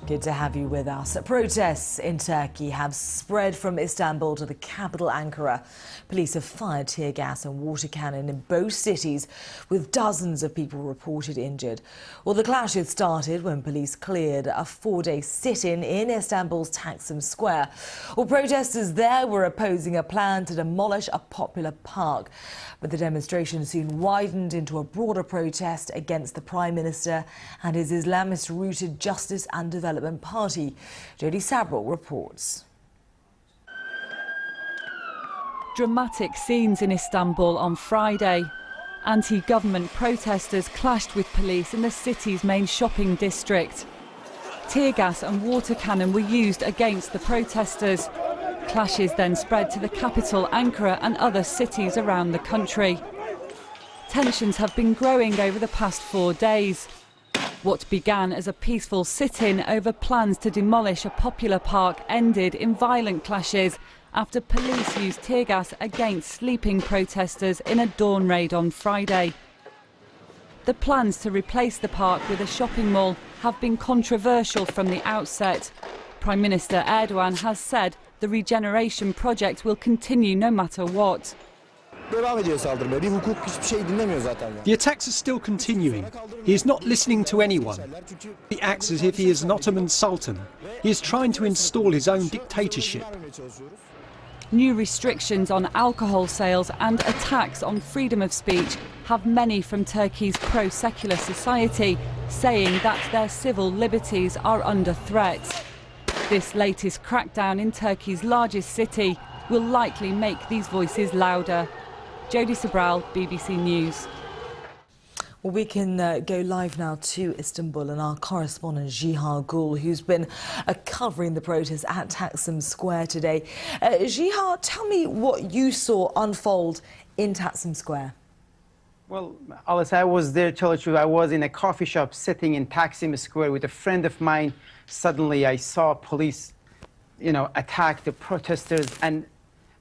Good to have you with us. Protests in Turkey have spread from Istanbul to the capital Ankara. Police have fired tear gas and water cannon in both cities, with dozens of people reported injured. Well, the clashes started when police cleared a four-day sit-in in Istanbul's Taksim Square. Well, protesters there were opposing a plan to demolish a popular park. But the demonstration soon widened into a broader protest against the Prime Minister and his Islamist-rooted Justice and Development Party. Jody Sabril reports. Dramatic scenes in Istanbul on Friday. Anti-government protesters clashed with police in the city's main shopping district. Tear gas and water cannon were used against the protesters. Clashes then spread to the capital, Ankara, and other cities around the country. Tensions have been growing over the past 4 days. What began as a peaceful sit-in over plans to demolish a popular park ended in violent clashes after police used tear gas against sleeping protesters in a dawn raid on Friday. The plans to replace the park with a shopping mall have been controversial from the outset. Prime Minister Erdogan has said the regeneration project will continue no matter what. The attacks are still continuing. He is not listening to anyone. He acts as if he is an Ottoman Sultan. He is trying to install his own dictatorship. New restrictions on alcohol sales and attacks on freedom of speech have many from Turkey's pro-secular society saying that their civil liberties are under threat. This latest crackdown in Turkey's largest city will likely make these voices louder. Jody Sabril, BBC News. Well, we can go live now to Istanbul and our correspondent Jiha Gul, who's been covering the protests at Taksim Square today. Jiha, tell me what you saw unfold in Taksim Square. Well, Alice, I was there, tell the truth. I was in a coffee shop sitting in Taksim Square with a friend of mine. Suddenly I saw police, attack the protesters and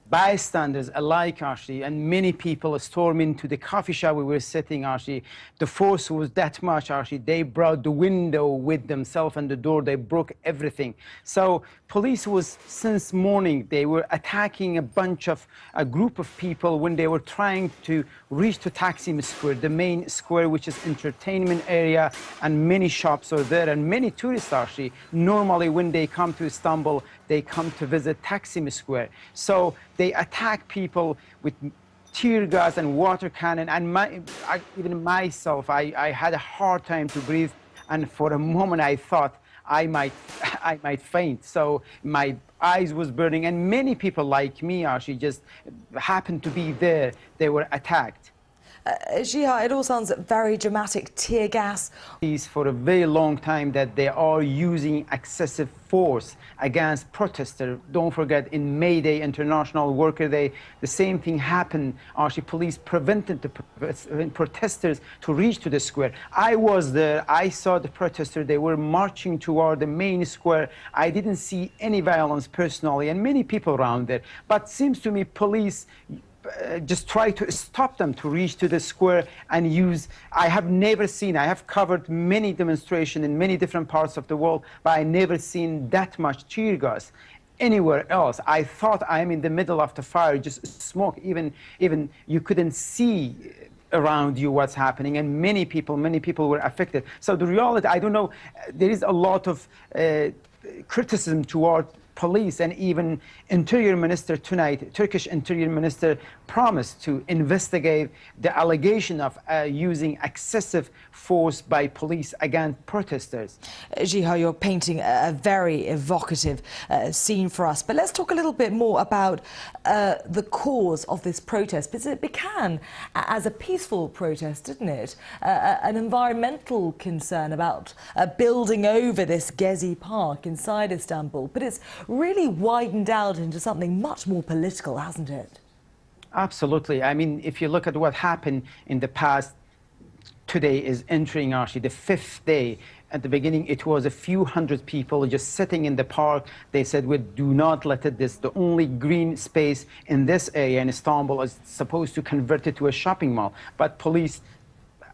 bystanders alike, actually, and many people stormed into the coffee shop we were sitting, actually. The force was that much, actually. They brought the window with themselves and the door. They broke everything. So police was, since morning, they were attacking a group of people when they were trying to reach to Taksim Square, the main square, which is entertainment area, and many shops are there, and many tourists, actually. Normally, when they come to Istanbul, they come to visit Taksim Square. So they attack people with tear gas and water cannon, and even myself, I had a hard time to breathe, and for a moment I thought I might faint. So my eyes was burning, and many people like me actually just happened to be there. They were attacked. Jiha, it all sounds very dramatic. Tear gas. For a very long time that they are using excessive force against protesters. Don't forget, in May Day, International Worker Day, the same thing happened. Actually, police prevented the protesters to reach to the square. I was there. I saw the protesters. They were marching toward the main square. I didn't see any violence personally, and many people around there. But seems to me police just try to stop them to reach to the square and use. I have covered many demonstrations in many different parts of the world, but I never seen that much tear gas anywhere else. I thought I'm in the middle of the fire, just smoke, even you couldn't see around you what's happening, and many people were affected. So the reality, I don't know, there is a lot of criticism toward police, and even Interior Minister tonight, Turkish Interior Minister, promised to investigate the allegation of using excessive force by police against protesters. Jiha, you're painting a very evocative scene for us, but let's talk a little bit more about the cause of this protest, because it began as a peaceful protest, didn't it? An environmental concern about building over this Gezi Park inside Istanbul, but it's really widened out into something much more political, hasn't it? Absolutely. I mean, if you look at what happened in the past, today is entering actually the 5th day. At the beginning, it was a few hundred people just sitting in the park. They said, we do not let it, the only green space in this area in Istanbul is supposed to convert it to a shopping mall. But police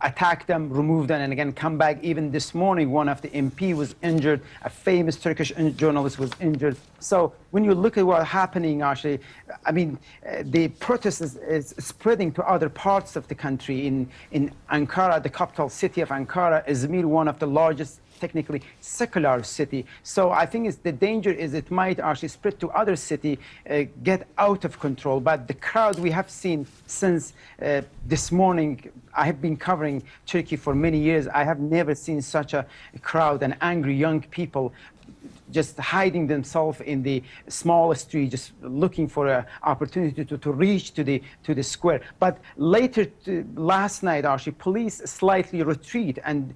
attack them, remove them, and again come back. Even this morning, one of the MP was injured. A famous Turkish journalist was injured. So when you look at what's happening, actually, I mean, the protest is spreading to other parts of the country. In Ankara, the capital city of Ankara, Izmir, one of the largest technically secular city. So I think the danger is it might actually spread to other city, get out of control. But the crowd we have seen since this morning, I have been covering Turkey for many years. I have never seen such a crowd and angry young people just hiding themselves in the small street, just looking for an opportunity to reach to the square. But later last night, actually, police slightly retreat, and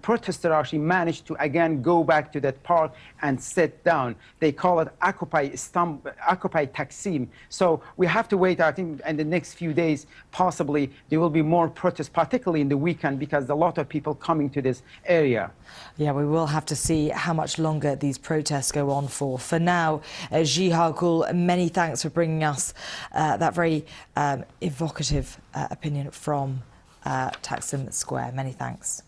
protesters actually managed to again go back to that park and sit down. They call it Occupy Taksim. So we have to wait. I think in the next few days, possibly there will be more protests, particularly in the weekend, because a lot of people coming to this area. Yeah, we will have to see how much longer these protests go on for. For now, Jihagul, many thanks for bringing us that very evocative opinion from Taksim Square. Many thanks.